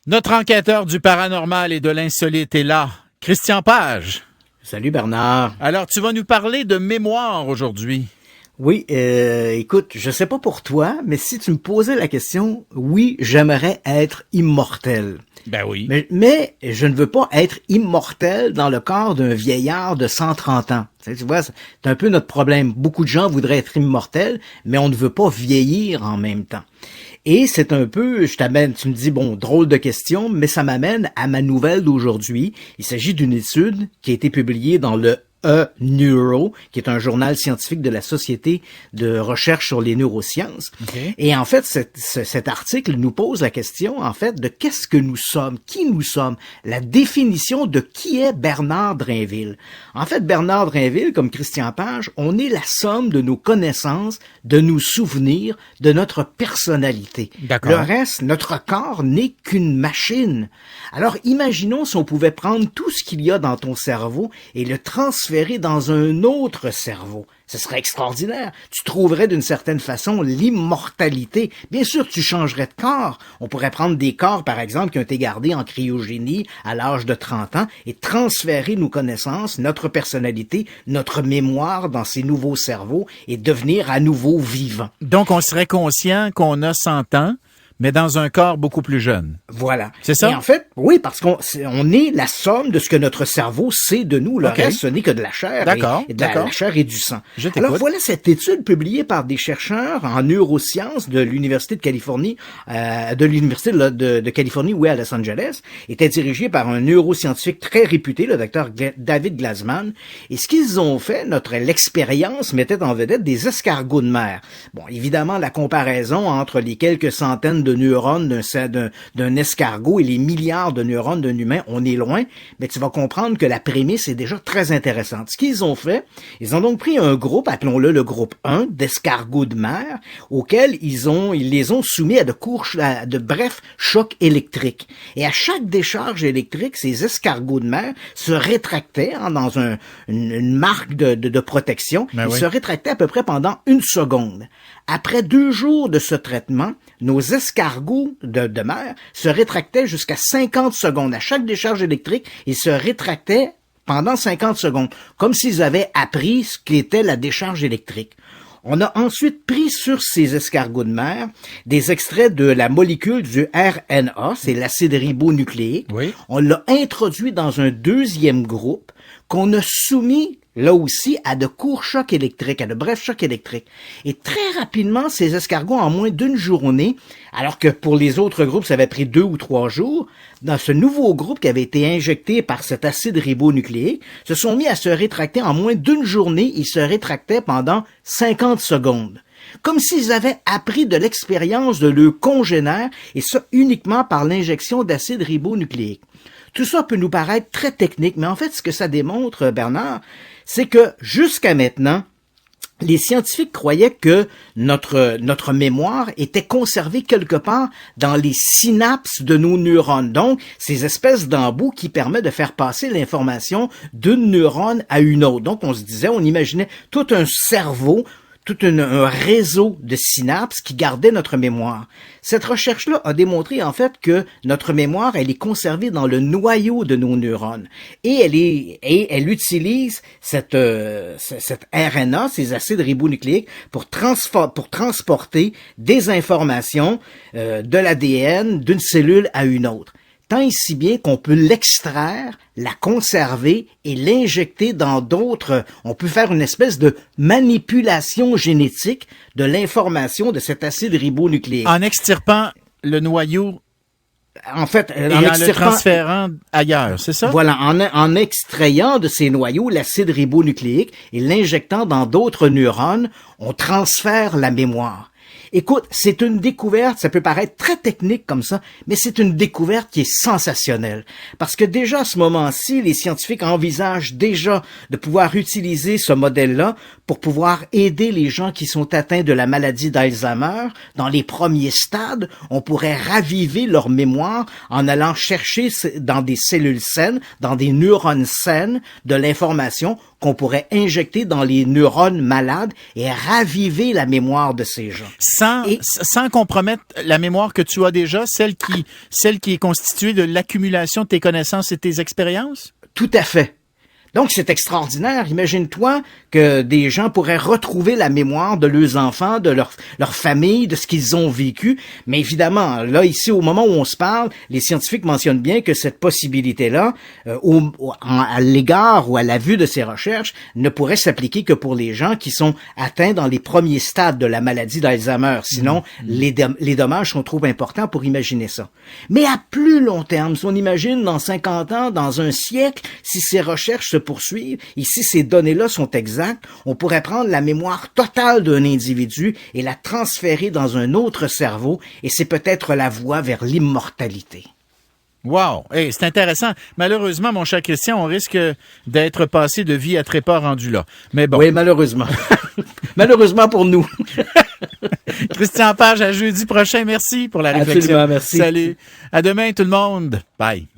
Notre enquêteur du paranormal et de l'insolite est là, Christian Page. Salut Bernard. Alors, tu vas nous parler de mémoire aujourd'hui. Oui, écoute, je sais pas pour toi, mais si tu me posais la question, oui, j'aimerais être immortel. Ben oui. Mais je ne veux pas être immortel dans le corps d'un vieillard de 130 ans. Tu vois, c'est un peu notre problème. Beaucoup de gens voudraient être immortels, mais on ne veut pas vieillir en même temps. Et c'est un peu, tu me dis, bon, drôle de question, mais ça m'amène à ma nouvelle d'aujourd'hui. Il s'agit d'une étude qui a été publiée dans le Neuro, qui est un journal scientifique de la Société de recherche sur les neurosciences. Okay. Et en fait, cet article nous pose la question, en fait, de qu'est-ce que nous sommes, qui nous sommes, la définition de qui est Bernard Drinville. En fait, Bernard Drinville, comme Christian Page, on est la somme de nos connaissances, de nos souvenirs, de notre personnalité. D'accord. Le reste, notre corps n'est qu'une machine. Alors, imaginons si on pouvait prendre tout ce qu'il y a dans ton cerveau et le transférer dans un autre cerveau. Ce serait extraordinaire. Tu trouverais d'une certaine façon l'immortalité. Bien sûr, tu changerais de corps. On pourrait prendre des corps, par exemple, qui ont été gardés en cryogénie à l'âge de 30 ans et transférer nos connaissances, notre personnalité, notre mémoire dans ces nouveaux cerveaux et devenir à nouveau vivant. Donc, on serait conscient qu'on a 100 ans, mais dans un corps beaucoup plus jeune. Voilà. C'est ça? Et en fait, oui, parce qu'on est la somme de ce que notre cerveau sait de nous. Le reste, ce n'est que de la chair. D'accord. Et de la chair et du sang. Je t'écoute. Alors voilà cette étude publiée par des chercheurs en neurosciences de l'Université de Californie, de Californie, oui, à Los Angeles, était dirigée par un neuroscientifique très réputé, le docteur David Glassman. Et ce qu'ils ont fait, l'expérience mettait en vedette des escargots de mer. Bon, évidemment, la comparaison entre les quelques centaines de neurones d'un escargot et les milliards de neurones d'un humain, on est loin, mais tu vas comprendre que la prémisse est déjà très intéressante. Ce qu'ils ont fait, ils ont donc pris un groupe, appelons-le le groupe 1, d'escargots de mer, auquel ils les ont soumis à de brefs chocs électriques. Et à chaque décharge électrique, ces escargots de mer se rétractaient dans une marque de protection. Ils se rétractaient à peu près pendant 1 seconde. Après 2 jours de ce traitement, nos escargots de mer se rétractaient jusqu'à 50 secondes. À chaque décharge électrique, ils se rétractaient pendant 50 secondes, comme s'ils avaient appris ce qu'était la décharge électrique. On a ensuite pris sur ces escargots de mer des extraits de la molécule du RNA, c'est l'acide ribonucléique. Oui. On l'a introduit dans un deuxième groupe qu'on a soumis là aussi à de courts chocs électriques, à de brefs chocs électriques. Et très rapidement, ces escargots, en moins d'1 journée, alors que pour les autres groupes, ça avait pris 2 ou 3 jours, dans ce nouveau groupe qui avait été injecté par cet acide ribonucléique, se sont mis à se rétracter en moins d'1 journée. Ils se rétractaient pendant 50 secondes. Comme s'ils avaient appris de l'expérience de leurs congénères, et ça uniquement par l'injection d'acide ribonucléique. Tout ça peut nous paraître très technique, mais en fait, ce que ça démontre, Bernard, c'est que jusqu'à maintenant, les scientifiques croyaient que notre mémoire était conservée quelque part dans les synapses de nos neurones. Donc, ces espèces d'embouts qui permettent de faire passer l'information d'une neurone à une autre. Donc, on imaginait tout un cerveau, tout un réseau de synapses qui gardait notre mémoire. Cette recherche-là a démontré en fait que notre mémoire, elle est conservée dans le noyau de nos neurones et elle utilise cette RNA, ces acides ribonucléiques, pour transporter des informations de l'ADN d'une cellule à une autre. Tant et si bien qu'on peut l'extraire, la conserver et l'injecter dans d'autres. On peut faire une espèce de manipulation génétique de l'information de cet acide ribonucléique. En extirpant le noyau en fait, et en le transférant ailleurs, c'est ça? Voilà, en extrayant de ces noyaux l'acide ribonucléique et l'injectant dans d'autres neurones, on transfère la mémoire. Écoute, c'est une découverte, ça peut paraître très technique comme ça, mais c'est une découverte qui est sensationnelle. Parce que déjà à ce moment-ci, les scientifiques envisagent déjà de pouvoir utiliser ce modèle-là pour pouvoir aider les gens qui sont atteints de la maladie d'Alzheimer. Dans les premiers stades, on pourrait raviver leur mémoire en allant chercher dans des cellules saines, dans des neurones saines, de l'information qu'on pourrait injecter dans les neurones malades et raviver la mémoire de ces gens. Sans compromettre la mémoire que tu as déjà, celle qui est constituée de l'accumulation de tes connaissances et de tes expériences? Tout à fait. Donc, c'est extraordinaire. Imagine-toi que des gens pourraient retrouver la mémoire de leurs enfants, de leur famille, de ce qu'ils ont vécu. Mais évidemment, là, ici, au moment où on se parle, les scientifiques mentionnent bien que cette possibilité-là, à l'égard ou à la vue de ces recherches, ne pourrait s'appliquer que pour les gens qui sont atteints dans les premiers stades de la maladie d'Alzheimer. Sinon, les dommages sont trop importants pour imaginer ça. Mais à plus long terme, si on imagine dans 50 ans, dans un siècle, si ces recherches se poursuivre, et si ces données-là sont exactes, on pourrait prendre la mémoire totale d'un individu et la transférer dans un autre cerveau, et c'est peut-être la voie vers l'immortalité. Wow! Hey, c'est intéressant. Malheureusement, mon cher Christian, on risque d'être passé de vie à trépas rendu là. Mais bon. Oui, malheureusement. Malheureusement pour nous. Christian Page, à jeudi prochain. Merci pour la réflexion. Absolument, merci. Salut. À demain, tout le monde. Bye.